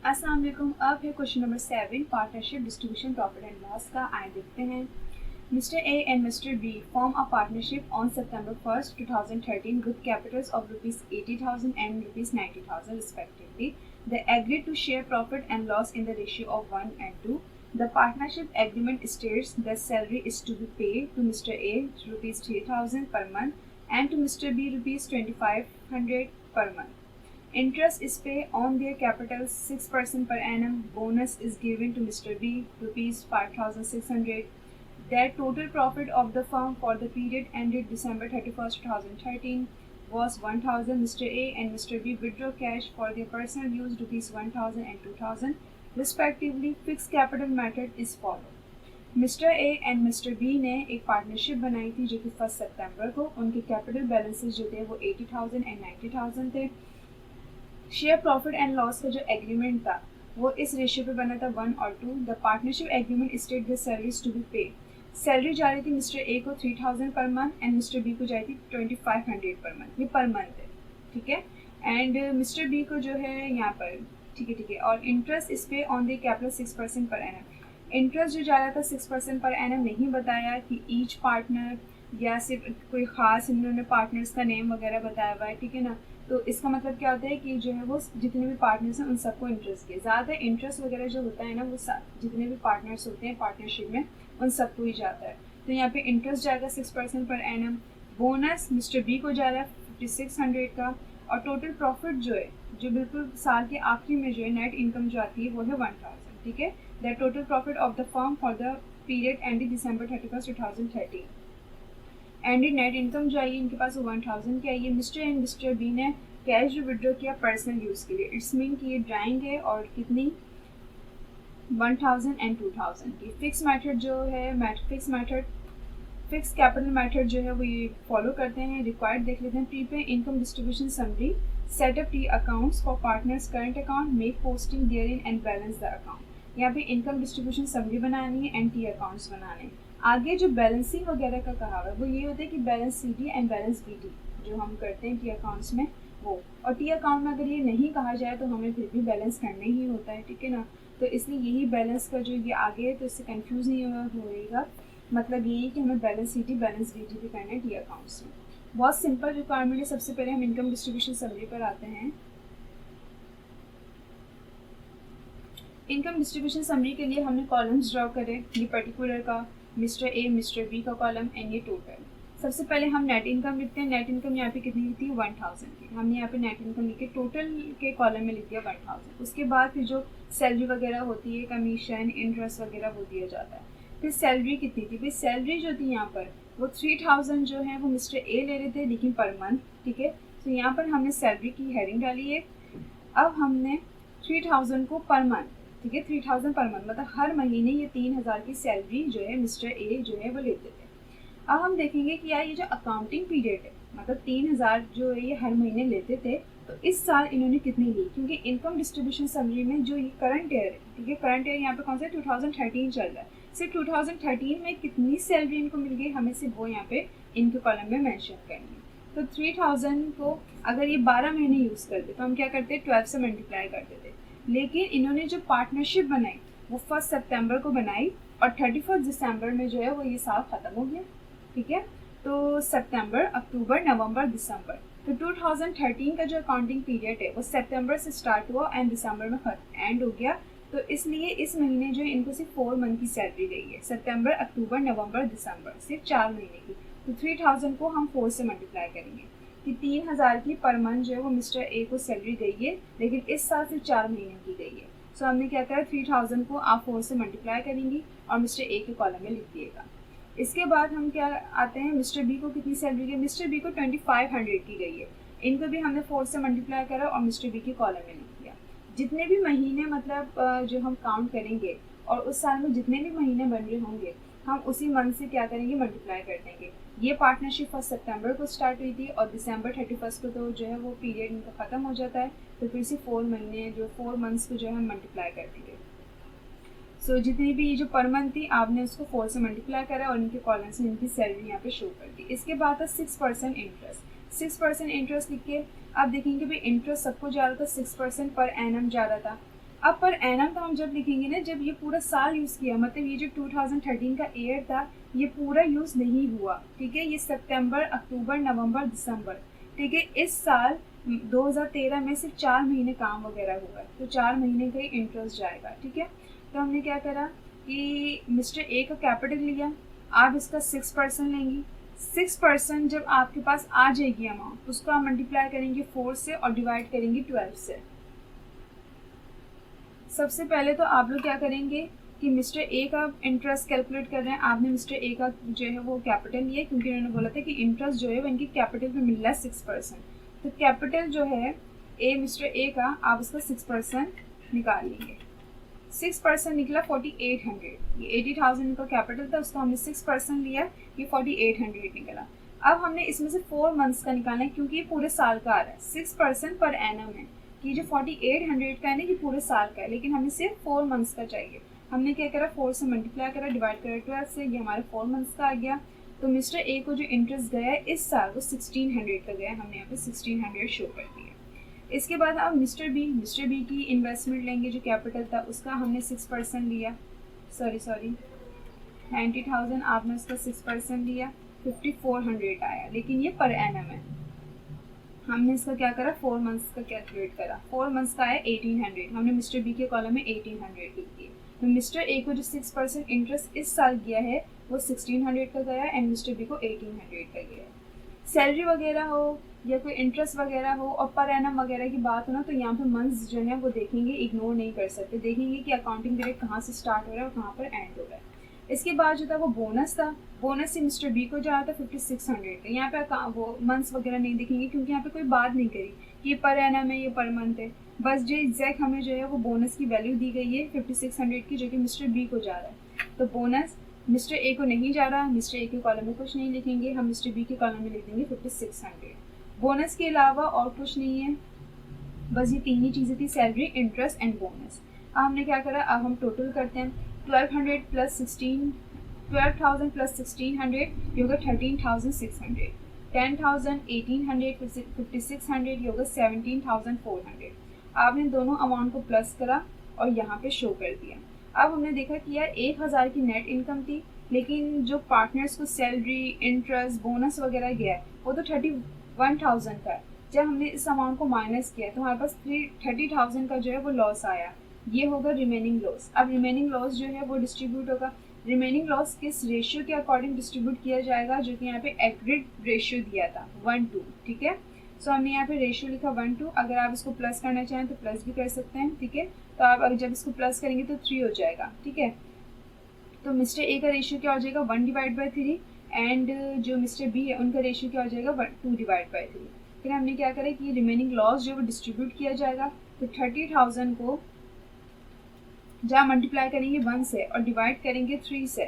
अस्सलाम वालेकुम। अब है question number 7, partnership distribution profit and loss का। आए देखते हैं। Mr. A and Mr. B form a partnership on September 1st, 2013 with capitals of rupees 80,000 and rupees 90,000 respectively. They agreed to share profit and loss in the ratio of 1 and 2. The partnership agreement states that salary is to be paid to Mr. A rupees 3,000 per month and to Mr. B rupees 2,500 per month. Interest is paid on their capital 6% per annum. Bonus is given to Mr. B rupees 5,600. Their total profit of the firm for the period ended December 31st, 2013 was 1,000. Mr. A and Mr. B withdraw cash for their personal use rupees 1,000 and 2,000 respectively. Fixed capital method is followed. Mister A and mister B ने एक partnership बनाई थी जो कि 1 सितंबर को। उनके capital balances जो थे वो 80,000 एंड 90,000 थे। शेयर प्रॉफिट एंड लॉस का जो एग्रीमेंट था वो इस रेशियो पे बना था 1 और 2। The partnership agreement state the salaries to be paid. Salary जा रही थी मिस्टर ए को 3,000 per month and mister B को जा रही थी 2,500 पर मंथ। ये पर मंथ है, ठीक है। एंड मिस्टर बी को जो है यहाँ पर ठीक है। और इंटरेस्ट इस पे on the capital 6% per annum. Interest जो जा रहा था 6% पर एनम नहीं बताया कि ईच पार्टनर या सिर्फ कोई ख़ास इन्होंने पार्टनर्स का नेम वगैरह बताया हुआ है, ठीक है ना। तो इसका मतलब क्या होता है कि जो है वो जितने भी पार्टनर्स हैं उन सबको इंटरेस्ट के ज़्यादा इंटरेस्ट वगैरह जो होता है ना वो जितने भी पार्टनर्स होते हैं पार्टनरशिप में उन सबको ही जाता है। तो यहाँ पे इंटरेस्ट जाएगा 6% per annum. Bonus mister B को जा रहा है 5,600 का। और टोटल प्रॉफिट जो है जो बिल्कुल साल के आखिरी में जो है नेट इनकम जो आती है वो है 1,000, ठीक है। That total profit of the firm for the period ended December 31st, 2013। Ended net income जो आई इनके पास वो 1,000 की आई है। मिस्टर एंड मिस्टर बी ने कैश जो विड्रॉ किया पर्सनल यूज़ के लिए। इट्स मीन कि ये ड्राइंग है और कितनी 1,000 एंड 2,000 की। फिक्स मेथड जो है फिक्स कैपिटल मेथड जो है वो ये फॉलो करते हैं। रिक्वायर्ड देख लेते हैं। Prepare income distribution summary, set up T accounts for partners current account, make posting there in and balance the account. यहाँ पे इनकम डिस्ट्रीब्यूशन समरी बनानी है एंड टी अकाउंट्स बनाने। आगे जो बैलेंसिंग वगैरह का कहा हुआ है वो ये होता है कि balance C T and balance B T जो हम करते हैं टी अकाउंट्स में वो। और टी अकाउंट में अगर ये नहीं कहा जाए तो हमें फिर भी बैलेंस करना ही होता है, ठीक है ना। तो इसलिए यही बैलेंस का जो ये आगे है तो इससे कंफ्यूज नहीं होएगा। मतलब यही कि हमें balance C T balance B T भी करना है टी अकाउंट्स में। बहुत सिंपल रिक्वायरमेंट है। सबसे पहले हम इनकम डिस्ट्रीब्यूशन समरी पर आते हैं। इनकम डिस्ट्रीब्यूशन समरी के लिए हमने कॉलम्स ड्रॉ करे। ये पर्टिकुलर का मिस्टर ए मिस्टर बी का कॉलम एंड ये टोटल। सबसे पहले हम नेट इनकम लिखते हैं। नेट इनकम यहाँ पे कितनी थी 1,000 की। हमने यहाँ पे नेट इनकम लिखे टोटल के कॉलम में लिख दिया 1,000। उसके बाद फिर जो सैलरी वगैरह होती है कमीशन इंटरेस्ट वगैरह वो दिया जाता है। फिर सैलरी कितनी थी भाई, सैलरी जो थी यहाँ पर वो 3,000 जो है वो मिस्टर ए ले रहे थे लेकिन पर मंथ, ठीक है। तो यहाँ पर हमने सैलरी की हेडिंग डाली है। अब हमने 3,000 को पर मंथ, ठीक है, 3,000 पर मंथ मतलब हर महीने ये 3,000 की सैलरी जो है मिस्टर ए जो है वो लेते थे। अब हम देखेंगे कि यार ये जो अकाउंटिंग पीरियड है मतलब 3,000 जो है ये हर महीने लेते थे तो इस साल इन्होंने कितनी ली, क्योंकि इनकम डिस्ट्रीब्यूशन समरी में जो ये करंट ईयर है, ठीक है, करंट ईयर यहाँ पे कौन सा 2013 चल रहा है। सिर्फ 2013 में कितनी सैलरी इनको मिल गई हमें सिर्फ वो यहाँ पे इनके कॉलम में मेंशन करनी है। तो 3,000 को अगर ये 12 महीने यूज़ करते तो हम क्या करते 12 से मल्टीप्लाई करते थे। लेकिन इन्होंने जो पार्टनरशिप बनाई वो 1 सितंबर को बनाई और 31 दिसंबर में जो है वो ये साल ख़त्म हो गया, ठीक है। तो सितंबर अक्टूबर नवंबर दिसंबर, तो 2013 का जो अकाउंटिंग पीरियड है वो सितंबर से स्टार्ट हुआ एंड दिसंबर में एंड हो गया। तो इसलिए इस महीने जो है इनको सिर्फ 4 मंथ की सैलरी गई है, सितंबर अक्टूबर नवंबर दिसंबर, सिर्फ 4 महीने की। तो 3,000 को हम 4 से मल्टीप्लाई करेंगे कि 3,000 की पर मंथ जो है वो मिस्टर ए को सैलरी गई है लेकिन इस साल सिर्फ 4 महीने की गई है। सो हमने क्या करा 3,000 को आप 4 से मल्टीप्लाई करेंगी और मिस्टर ए के कॉलम में लिख दिएगा। इसके बाद हम क्या आते हैं मिस्टर बी को कितनी सैलरी गई, मिस्टर बी को 2,500 की गई है। इनको भी हमने 4 से मल्टीप्लाई करा और मिस्टर बी के कॉलम में लिख दिया। जितने भी महीने मतलब जो हम काउंट करेंगे और उस साल में जितने भी महीने बन रहे होंगे हम उसी मंथ से क्या करेंगे मल्टीप्लाई कर देंगे। ये पार्टनरशिप 1 सितंबर को स्टार्ट हुई थी और दिसंबर 31 को तो जो है वो पीरियड इनका ख़त्म हो जाता है। तो फिर से 4 महीने जो 4 मंथ्स को जो है हम मल्टीप्लाई कर देंगे। सो जितनी भी ये जो पर मंथ थी आपने उसको 4 से मल्टीप्लाई करा और इनके कॉलम से इनकी सैलरी यहाँ पे शो कर दी। इसके बाद था 6% इंटरेस्ट। 6% इंटरेस्ट लिख के अब देखेंगे भाई इंटरेस्ट सबको जा रहा था 6% पर एनम जा रहा था। अब पर एनम तो हम जब लिखेंगे ना, जब ये पूरा साल यूज़ किया, मतलब ये जो 2013 का ईयर था ये पूरा यूज़ नहीं हुआ, ठीक है, ये सितंबर, अक्टूबर, नवंबर, दिसंबर, ठीक है, इस साल 2013 में सिर्फ 4 महीने काम वगैरह हुआ है, तो 4 महीने का ही इंटरेस्ट जाएगा, ठीक है। तो हमने क्या करा कि मिस्टर ए का कैपिटल लिया, आप इसका 6% लेंगी, 6% जब आपके पास आ जाएगी अमाउंट, उसको आप मल्टीप्लाई करेंगे 4 से और डिवाइड करेंगे 12 से। सबसे पहले तो आप लोग क्या करेंगे कि मिस्टर ए का इंटरेस्ट कैलकुलेट कर रहे हैं, आपने मिस्टर ए का जो है वो कैपिटल लिया, क्योंकि उन्होंने बोला था कि इंटरेस्ट जो है वो इनकी कैपिटल पे मिल रहा है 6%, तो कैपिटल जो है ए मिस्टर ए का, आप उसका 6% निकाल लेंगे। 6% निकला 4800, ये 80,000 इनका कैपिटल था, उसका हमने 6% लिया, ये 4800 निकला। अब हमने इसमें से 4 मंथ्स का निकालना है, क्योंकि ये पूरे साल का आ रहा है, 6% पर एनम है, ये जो 4800 का है ना ये पूरे साल का है, लेकिन हमें सिर्फ 4 मंथ्स का चाहिए। हमने क्या करा, 4 से मल्टीप्लाई करा, डिवाइड करा 12 से, ये हमारे 4 मंथ्स का आ गया। तो मिस्टर ए को जो इंटरेस्ट गया है इस साल वो 1600 का गया है, हमने यहाँ पे 1600 शो कर दिया। इसके बाद अब मिस्टर बी की इन्वेस्टमेंट लेंगे, जो कैपिटल था उसका हमने 6% लिया, सॉरी 90,000, आपने उसका 6% लिया, 5400 आया, लेकिन ये पर एनम है। हमने इसका क्या करा, 4 मंथ्स का कैलकुलेट करा, 4 मंथ्स का आया 1800, हमने मिस्टर बी के कॉलम में 1800 लिख दिए। तो मिस्टर ए को जो 6% इंटरेस्ट इस साल गया है वो 1600 का गया एंड मिस्टर बी को 1800 का गया है। सैलरी वगैरह हो या कोई इंटरेस्ट वगैरह हो और पर एनम वगैरह की बात हो ना, तो यहाँ पे मंथ्स जो है वो देखेंगे, इग्नोर नहीं कर सकते, देखेंगे कि अकाउंटिंग पीरियड कहाँ से स्टार्ट हो रहा है और कहाँ पर एंड हो रहा है। इसके बाद जो था वो बोनस था, बोनस से मिस्टर बी को जा रहा था 5600 का। यहाँ पे वो मंथ्स वगैरह नहीं दिखेंगे, क्योंकि यहाँ पे कोई बात नहीं करी कि ये पर एनम है, ये पर मंथ है, बस जो एग्जैक्ट हमें जो है वो बोनस की वैल्यू दी गई है 5600 की, जो कि मिस्टर बी को जा रहा है। तो बोनस मिस्टर ए को नहीं जा रहा, मिस्टर ए के कॉलम में कुछ नहीं लिखेंगे, हम मिस्टर बी के कॉलम में लिख देंगे 5600। बोनस के अलावा और कुछ नहीं है, बस ये 3 ही चीज़ें थी, सैलरी, इंटरेस्ट एंड बोनस। अब हमने क्या करा, अब हम टोटल करते हैं, 1200 प्लस 12,000 प्लस 1600 ये होगा 13,600, 10,000, 1800, 5600 ये होगा 17,400। आपने दोनों अमाउंट को प्लस करा और यहाँ पे शो कर दिया। अब हमने देखा कि यार 1000 की नेट इनकम थी, लेकिन जो पार्टनर्स को सैलरी, इंटरेस्ट, बोनस वगैरह गया है वो तो 31,000 था। जब हमने इस अमाउंट को माइनस किया तो हमारे पास 30,000 का जो है वो लॉस आया, ये होगा रिमेनिंग लॉस। अब रिमेनिंग लॉस जो है वो डिस्ट्रीब्यूट होगा, रिमेनिंग लॉस किस रेशियो के अकॉर्डिंग डिस्ट्रीब्यूट किया जाएगा, जो कि यहाँ पे एग्रीड रेशियो दिया था 1:2, ठीक है। सो हमने यहाँ पे रेशियो लिखा 1:2, अगर आप इसको प्लस करना चाहें तो प्लस भी कर सकते हैं, ठीक है। तो आप अगर जब इसको प्लस करेंगे तो 3 हो जाएगा, ठीक है। तो मिस्टर ए का रेशियो क्या हो जाएगा 1/3 एंड जो मिस्टर बी है उनका रेशियो क्या हो जाएगा 2/3। फिर हमने क्या करा कि रिमेनिंग लॉस जो वो डिस्ट्रीब्यूट किया जाएगा, तो 30,000 को जहाँ मल्टीप्लाई करेंगे 1 से और डिवाइड करेंगे 3 से,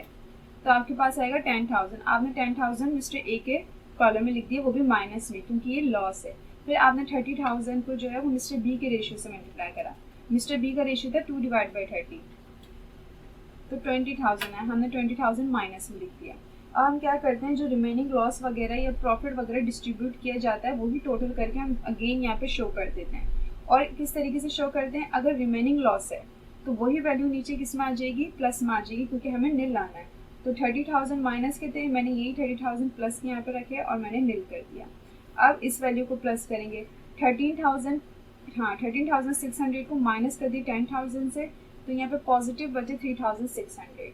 तो आपके पास आएगा 10,000। आपने 10,000 मिस्टर ए के कॉलम में लिख दिया, वो भी माइनस में, क्योंकि ये लॉस है। फिर आपने 30,000 को जो है वो मिस्टर बी के रेशियो से मल्टीप्लाई करा, मिस्टर बी का रेशियो था 2/30, तो 20,000 है, हमने 20,000 माइनस में लिख दिया। अब हम क्या करते हैं, जो रिमेनिंग लॉस वगैरह या प्रॉफिट वगैरह डिस्ट्रीब्यूट किया जाता है वही टोटल करके हम अगेन यहाँ पे शो कर देते हैं। और किस तरीके से शो करते हैं, अगर रिमेनिंग लॉस है तो वही वैल्यू नीचे किस में आ जाएगी, प्लस में आ जाएगी, क्योंकि हमें निल लाना है। तो 30,000 माइनस के थे, मैंने यही 30,000 प्लस के यहाँ पे रखे और मैंने निल कर दिया। अब इस वैल्यू को प्लस करेंगे, 13,600 को माइनस कर दी 10,000 से, तो यहाँ पे पॉजिटिव बचे 3,600।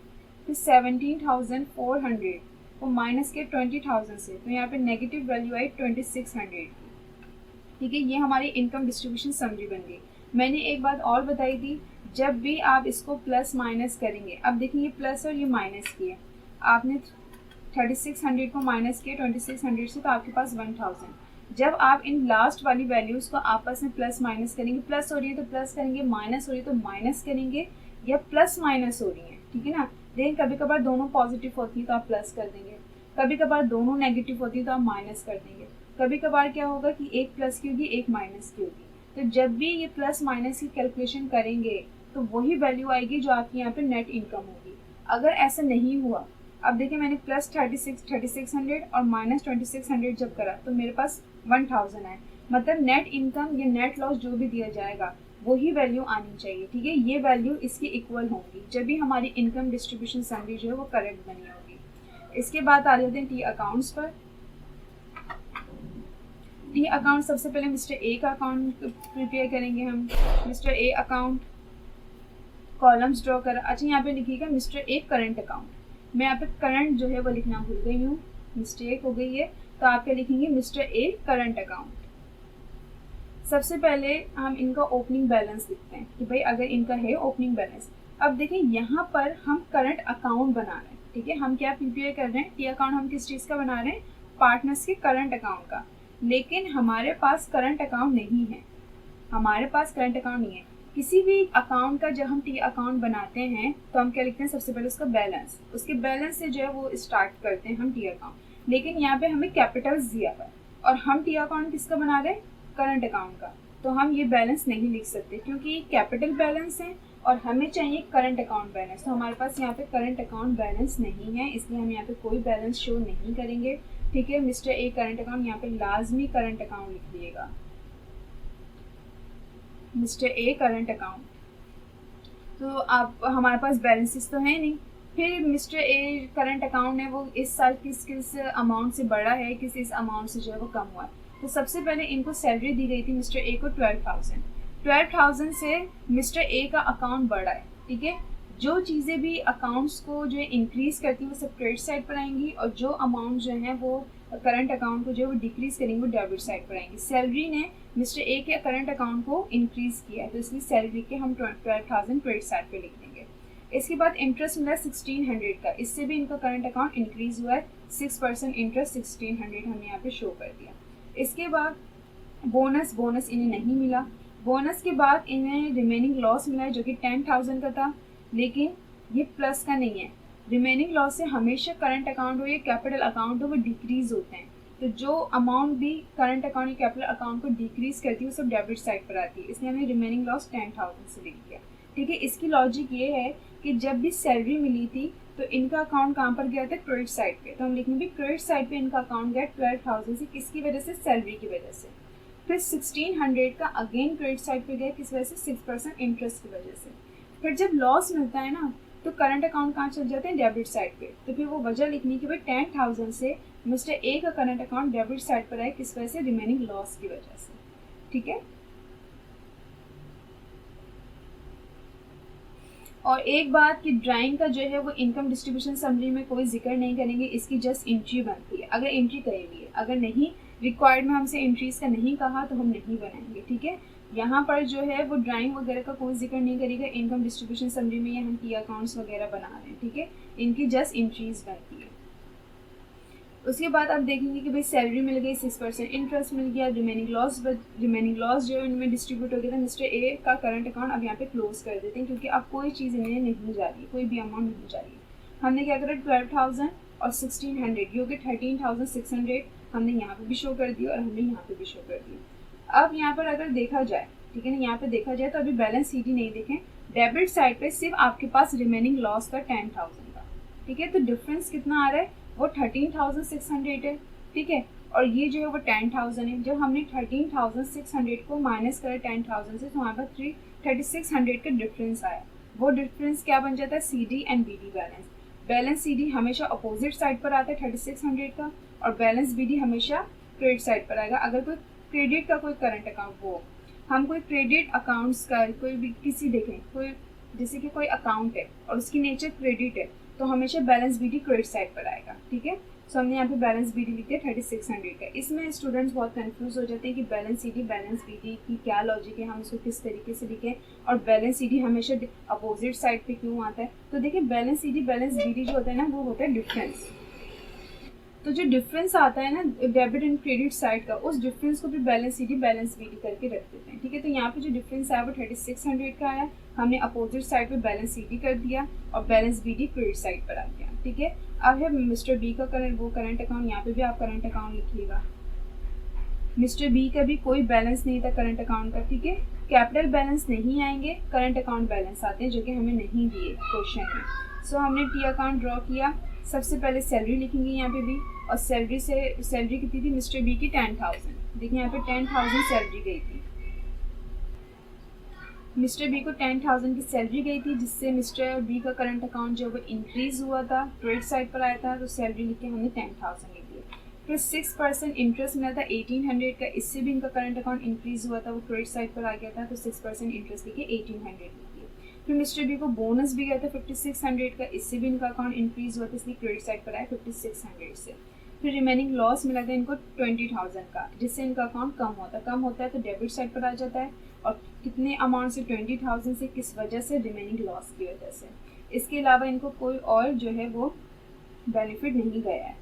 फिर 17,400 को माइनस के 20,000 से, तो यहाँ पे नेगेटिव वैल्यू आई 2,600, ठीक है। ये हमारी इनकम डिस्ट्रीब्यूशन समरी बन गई। मैंने एक बात और बताई थी, जब भी आप इसको प्लस माइनस करेंगे, अब देखिए ये प्लस और ये माइनस किए, आपने 3,600 को माइनस किया 2,600 से, तो आपके पास 1,000। जब आप इन लास्ट वाली वैल्यूज़ को आपस में प्लस माइनस करेंगे, प्लस हो रही है तो प्लस करेंगे, माइनस हो रही है तो माइनस करेंगे, या प्लस माइनस हो रही है, ठीक है ना। लेकिन कभी कभार दोनों पॉजिटिव होती है तो आप प्लस कर देंगे, कभी कभार दोनों नेगेटिव होती है तो आप माइनस कर देंगे, कभी कभार क्या होगा कि एक प्लस की होगी एक माइनस की होगी। तो जब भी ये प्लस माइनस की कैलकुलेशन करेंगे तो वही वैल्यू आएगी जो आपकी यहाँ पे नेट इनकम होगी। अगर ऐसा नहीं हुआ, अब देखिए मैंने प्लस 3,600 और माइनस 2,600 जब करा तो मेरे पास 1,000 है, मतलब नेट इनकम या नेट लॉस जो भी दिया जाएगा वही वैल्यू आनी चाहिए, ठीक है। ये वैल्यू इसकी इक्वल होंगी जब भी हमारी इनकम डिस्ट्रीब्यूशन समरी जो है वो करेक्ट बनी होगी। इसके बाद आ जाते हैं टी अकाउंट्स पर। टी अकाउंट सबसे पहले मिस्टर ए का अकाउंट प्रिपेयर करेंगे हम। Mister A account, columns draw कर। अच्छा, यहाँ पे लिखिएगा मिस्टर ए करंट अकाउंट। मैं यहाँ पे करंट जो है वो लिखना भूल गई हूँ, मिस्टेक हो गई है, तो आप क्या लिखेंगे मिस्टर ए करंट अकाउंट। सबसे पहले हम इनका ओपनिंग बैलेंस लिखते हैं कि भाई अगर इनका है ओपनिंग बैलेंस। अब देखें यहाँ पर हम करंट अकाउंट बना रहे हैं, ठीक है। हम क्या प्रिपेयर कर रहे हैं, टी अकाउंट हम किस चीज़ का बना रहे हैं, पार्टनर्स के करंट अकाउंट का। लेकिन हमारे पास करंट अकाउंट नहीं है, हमारे पास करंट अकाउंट नहीं है। किसी भी अकाउंट का जब हम टी अकाउंट बनाते हैं तो हम क्या लिखते हैं, सबसे पहले उसका बैलेंस, उसके बैलेंस से जो है वो स्टार्ट करते हैं हम टी अकाउंट। लेकिन यहाँ पे हमें कैपिटल्स दिया हुआ है और हम टी अकाउंट किसका बना रहे हैं, करंट अकाउंट का। तो हम ये बैलेंस नहीं लिख सकते क्योंकि कैपिटल बैलेंस है और हमें चाहिए करंट अकाउंट बैलेंस। तो हमारे पास यहाँ पे करंट अकाउंट बैलेंस नहीं है, इसलिए हम यहाँ पे कोई बैलेंस शो नहीं करेंगे, ठीक है। मिस्टर ए करंट अकाउंट, यहाँ पे लाजमी करंट अकाउंट लिख दिएगा, मिस्टर ए करंट अकाउंट। तो आप हमारे पास बैलेंसेस तो है नहीं। फिर मिस्टर ए करंट अकाउंट है वो इस साल किस अमाउंट से बढ़ा है, किस इस अमाउंट से जो है वो कम हुआ है। तो सबसे पहले इनको सैलरी दी गई थी मिस्टर ए को 12,000 से मिस्टर ए का अकाउंट बढ़ा है, ठीक है। जो चीज़ें भी अकाउंट्स को जो है इंक्रीज करती हैं वो सब क्रेडिट साइड पर आएंगी और जो अमाउंट जो है वो करंट अकाउंट को जो है वो डिक्रीज करेंगे वो डेबिट साइड पर आएंगी। सैलरी ने मिस्टर ए के करंट अकाउंट को इंक्रीज किया है तो इसलिए सैलरी के हम 12,000 क्रेडिट साइड पर लिख देंगे। इसके बाद इंटरेस्ट मिला 1600 का, इससे भी इनका करंट अकाउंट इंक्रीज हुआ है, 6% इंटरेस्ट 1600 हमने यहाँ पे शो कर दिया। इसके बाद बोनस इन्हें नहीं मिला। बोनस के बाद इन्हें रिमेनिंग लॉस मिला है जो कि 10,000 का था, लेकिन ये प्लस का नहीं है। रिमेनिंग लॉस से हमेशा करंट अकाउंट हो या कैपिटल अकाउंट हो वो डिक्रीज होते हैं, तो जो अमाउंट भी करंट अकाउंट या कैपिटल अकाउंट को डिक्रीज करती है वो सब डेबिट साइड पर आती है, इसलिए हमने रिमेनिंग लॉस 10,000 से लिख दिया, ठीक है। इसकी लॉजिक ये है कि जब भी सैलरी मिली थी तो इनका अकाउंट कहाँ पर गया था, क्रेडिट साइड पे, तो हम लिखेंगे क्रेडिट साइड पे इनका अकाउंट गया 12,000 से, किसकी वजह से, सैलरी की वजह से। फिर 1600 का अगेन क्रेडिट साइड पे गया, किस वजह से, 6% इंटरेस्ट की वजह से। फिर जब लॉस मिलता है ना तो करंट अकाउंट कहाँ चल जाते हैं, डेबिट साइड पे। तो फिर वो वजह लिखनी कि भाई 10,000 से मिस्टर ए का करंट अकाउंट डेबिट साइड पर आए, किस वजह से, रिमेनिंग लॉस की वजह से, ठीक है। और एक बात कि ड्राइंग का जो है वो इनकम डिस्ट्रीब्यूशन समरी में कोई जिक्र नहीं करेंगे, इसकी जस्ट एंट्री बनती है अगर एंट्री करेंगे, अगर नहीं रिक्वायर्ड में हमसे एंट्रीज का नहीं कहा तो हम नहीं बनाएंगे, ठीक है। यहाँ पर जो है वो ड्राइंग वगैरह का कोई जिक्र नहीं करेगा इनकम डिस्ट्रीब्यूशन समरी में, या हम टी अकाउंट्स वगैरह बना रहे हैं, ठीक है। इनकी जस्ट एंट्रीज बनती है। उसके बाद आप देखेंगे कि भाई सैलरी मिल गई, 6% इंटरेस्ट मिल गया, रिमेनिंग लॉस जो है उनमें डिस्ट्रीब्यूट हो गया था। मिस्टर ए का करंट अकाउंट अब यहाँ पे क्लोज कर देते हैं क्योंकि अब कोई चीज़ इन्हें नहीं जा रही, कोई भी अमाउंट नहीं जा रही। हमने क्या करा, 12,000 और 1600 जो कि 13,600 हमने यहाँ पे भी शो कर दिया और हमने यहाँ पे भी शो कर दिया। अब यहाँ पर अगर देखा जाए, ठीक है ना, यहाँ पे देखा जाए तो अभी बैलेंस शीट ही नहीं देखें, डेबिट साइड पे सिर्फ आपके पास रिमेनिंग लॉस का 10,000 का, ठीक है। तो डिफरेंस कितना आ रहा है, वो 13,600 है, ठीक है। और ये जो है वो 10,000 है। जब हमने 13,600 को माइनस करा 10,000 से तो वहाँ पर 3600 का डिफरेंस आया। वो डिफरेंस क्या बन जाता है, C D and B D balance. Balance C D हमेशा अपोजिट साइड पर आता है 3600 का, और बैलेंस बी डी हमेशा क्रेडिट साइड पर आएगा। अगर कोई क्रेडिट का कोई करंट अकाउंट हो, हम कोई क्रेडिट अकाउंट्स का कोई भी किसी देखें, कोई जैसे कि कोई अकाउंट है और उसकी नेचर क्रेडिट है तो हमेशा balance B D credit side पर आएगा, ठीक है। सो हमने यहाँ पे बैलेंस बी डी लिख दिया 3600 का। इसमें स्टूडेंट्स बहुत कंफ्यूज हो जाते हैं कि balance C D balance B D की क्या लॉजिक है, हम इसको किस तरीके से लिखें, और बैलेंस सी डी हमेशा अपोजिट साइड पे क्यों आता है। तो देखिए balance C D balance B D जो होता है ना वो होता है डिफरेंस। तो जो डिफरेंस आता है ना डेबिट एंड क्रेडिट साइड का, उस डिफरेंस को भी balance C D balance B D करके रख देते हैं, ठीक है। तो यहाँ पे जो डिफरेंस आया वो 3600 का आया, हमने अपोजिट साइड पे बैलेंस सी डी कर दिया और balance B D credit side पर आ गया, ठीक है। अब है मिस्टर बी का करंट अकाउंट, यहाँ पे भी आप करंट अकाउंट लिखिएगा। मिस्टर बी का भी कोई बैलेंस नहीं था करंट अकाउंट का, ठीक है। कैपिटल बैलेंस नहीं आएंगे, करंट अकाउंट बैलेंस आते हैं जो कि हमें नहीं दिए क्वेश्चन में। सो हमने टी अकाउंट ड्रॉ किया। सबसे पहले सैलरी लिखेंगे यहाँ पे भी, और सैलरी कितनी थी मिस्टर बी की 10,000। देखिए यहाँ पे 10,000 सैलरी गई थी। मिस्टर बी को 10,000 की सैलरी गई थी, जिससे मिस्टर बी का करंट अकाउंट जो है वो इंक्रीज़ हुआ था, क्रेडिट साइड पर आया था, तो सैलरी लिख के हमने 10,000 लिख दिया। फिर 6% इंटरेस्ट मिला था 1800 का, इससे भी इनका करंट अकाउंट इंक्रीज़ हुआ था, वो क्रेडिट साइड पर आ गया था, तो 6% इंटरेस्ट लिख के 1800 लिख दिया। फिर मिस्टर बी को बोनस भी गया था 5600 का, इससे भी इनका अकाउंट इंक्रीज़ हुआ था, इसलिए क्रेडिट साइड पर आया 5600 से। फिर रिमेनिंग लॉस मिला था इनको 20,000 का, जिससे इनका अकाउंट कम होता है तो डेबिट साइड पर आ जाता है, और कितने अमाउंट से 20,000 से, किस वजह से, रिमेनिंग लॉस की वजह से। इसके अलावा इनको कोई और जो है वो बेनिफिट नहीं गया है।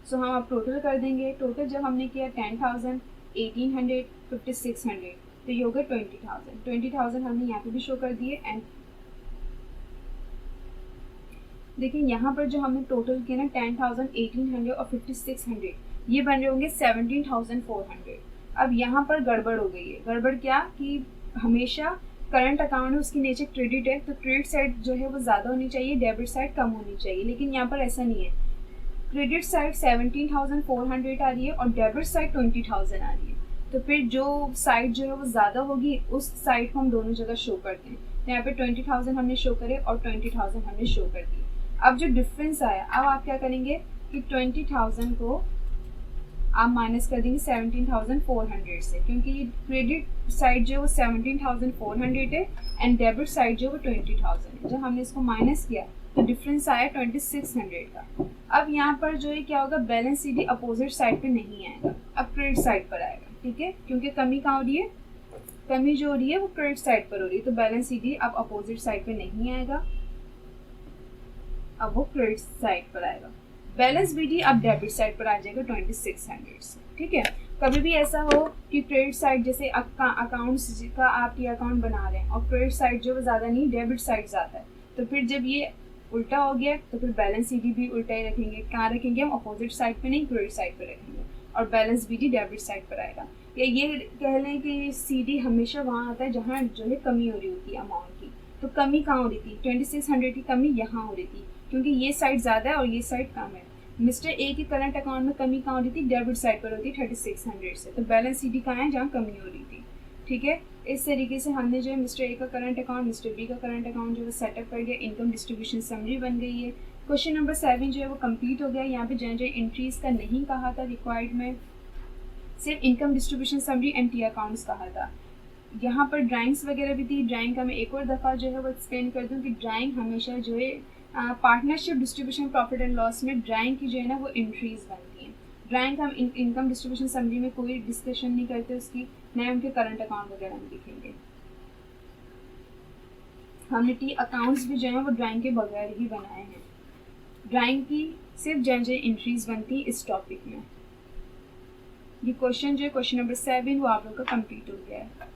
सो हम अब टोटल कर देंगे। टोटल जब हमने किया 10,000, 1800, 5600, तो ये होगा 20,000। 20,000 हमने यहाँ पे भी शो कर दिए। एंड देखिए यहाँ पर जो हमने टोटल किया ना 10,000, 1800 और 5600, ये बन रहे होंगे 17,400। अब यहाँ पर गड़बड़ हो गई है। गड़बड़ क्या कि हमेशा करंट अकाउंट है, उसकी नेचर क्रेडिट है, तो क्रेडिट साइड जो है वो ज़्यादा होनी चाहिए, डेबिट साइड कम होनी चाहिए, लेकिन यहाँ पर ऐसा नहीं है। क्रेडिट साइड 17,400 आ रही है और डेबिट साइड 20,000 आ रही है, तो फिर जो साइड जो है वो ज़्यादा होगी उस साइड को हम दोनों जगह शो करते हैं। तो यहाँ पे 20,000 हमने शो करे और 20,000 हमने शो कर दिए। अब जो डिफरेंस आया, अब आप क्या करेंगे कि 20,000 को आप माइनस कर देंगे 17,400 से, क्योंकि ये क्रेडिट साइड जो है वो 17,400 है एंड डेबिट साइड जो है वो 20,000 है। जब हमने इसको माइनस किया तो डिफरेंस आया 2,600 का। अब यहाँ पर जो है क्या होगा, बैलेंस सीधी अपोजिट साइड पे नहीं आएगा, अब क्रेडिट साइड पर आएगा, ठीक है, क्योंकि कमी कहाँ हो रही है, कमी जो हो रही है वो क्रेडिट साइड पर हो रही है, तो बैलेंस सीधी अब अपोजिट साइड पे नहीं आएगा, अब वो क्रेडिट साइड पर आएगा। बैलेंस बीडी अब डेबिट साइड पर आ जाएगा 2,600 से, ठीक है। कभी भी ऐसा हो कि क्रेडिट साइड जैसे अकाउंट्स का आप ये अकाउंट बना रहे हैं और क्रेडिट साइड जो ज़्यादा नहीं, डेबिट साइड ज़्यादा है, तो फिर जब ये उल्टा हो गया तो फिर बैलेंस सीडी भी उल्टा ही रखेंगे। कहाँ रखेंगे हम, अपोजिट साइड पे नहीं, क्रेडिट साइड पे रखेंगे, और बैलेंस बीडी डेबिट साइड पर आएगा। या ये कह लें कि सीडी हमेशा वहाँ आता है जहाँ जो है कमी हो रही होती है अमाउंट की। तो कमी कहाँ हो रही थी, 2,600 की कमी यहाँ हो रही थी, क्योंकि ये साइड ज़्यादा है और ये साइड कम है। मिस्टर ए की करंट अकाउंट में कमी कहाँ हो रही थी, डेबिट साइड पर होती 3,600 से, तो बैलेंस सीडी कहाँ है, जहाँ कमी हो रही थी, ठीक है। इस तरीके से हमने जो है मिस्टर ए का करंट अकाउंट, मिस्टर बी का करंट अकाउंट जो है सेटअप कर दिया, इनकम डिस्ट्रीब्यूशन समरी बन गई है। क्वेश्चन नंबर 7 जो है वो कंप्लीट हो गया। यहाँ पे जो एंट्रीज का नहीं कहा था रिक्वायर्ड में, सिर्फ income distribution summary and T accounts कहा था। यहाँ पर ड्राइंग्स वगैरह भी थी। ड्राइंग का मैं एक और दफ़ा जो है वो एक्सप्लेन कर दूँ कि ड्राइंग हमेशा जो है partnership distribution profit and loss में ड्राइंग की जो है ना वो एंट्रीज बनती हैं। ड्राइंग का हम इनकम डिस्ट्रीब्यूशन समरी में कोई डिस्कशन नहीं करते उसकी, नए उनके करंट अकाउंट वगैरह हम लिखेंगे। हमने टी अकाउंट्स भी जो है वो ड्राइंग के बगैर ही बनाए हैं। ड्राइंग की सिर्फ जो एंट्रीज बनती है इस टॉपिक में। ये क्वेश्चन जो है क्वेश्चन नंबर 7 वो आप लोग का कंप्लीट हो गया है।